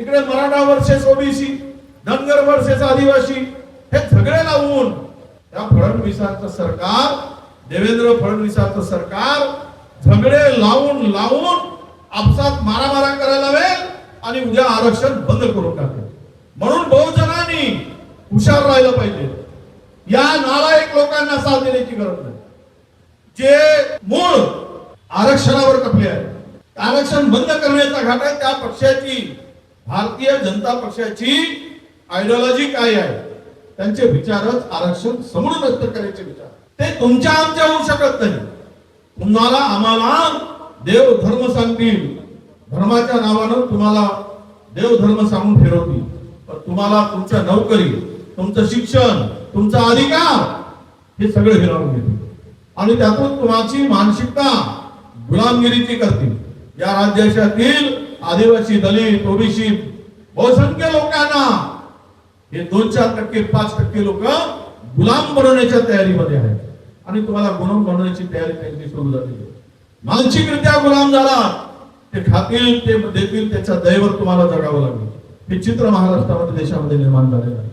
तिकडे Maratha versus OBC, Dhangar versus आदिवासी, हे झगडे लावून त्या फडणवीसाचं सरकार, देवेंद्र फडणवीसाचं सरकार झगडे लावून आपसात मारामारा करायला लावेल आणि उद्या आरक्षण बंद करून टाकेल. म्हणून बहुजनांनी हुशार राहिलं पाहिजे. या नालायक लोकांना साथ देण्याची गरज नाही, जे मूळ आरक्षणावर कपले आहे. आरक्षण बंद करण्याचा घाट आहे त्या पक्षाची, भारतीय जनता पक्षाची आयडियोलॉजी काय आहे, त्यांचे विचारच आरक्षण समूळ नष्ट करायचे विचार. ते तुमच्या आमच्या होऊ शकत नाही. तुम्हाला आम्हाला देव धर्म सांगतील, धर्माच्या नावानं तुम्हाला देव धर्म सांगून फिरवतील, पण तुम्हाला तुमच्या नोकरी, तुमचं शिक्षण, तुमचा अधिकार हे सगळे हिरावून घेतील आणि त्यातून तुमची मानसिकता गुलामगिरीची करतील. या राज्यातील आदिवासी, दलित, ओबीसी बहुसंख्य लोकांना हे 2-4%, 5% लोक गुलाम बनवण्याच्या तयारीमध्ये आहेत आणि तुम्हाला गुलाम बनवण्याची तयारी त्यांची सुरू झाली. मानसिकरित्या गुलाम झाला, ते खातील, ते देतील, त्याच्या दयेवर तुम्हाला जगावं लागेल. हे चित्र महाराष्ट्रामध्ये, देशामध्ये निर्माण झालेलं आहे.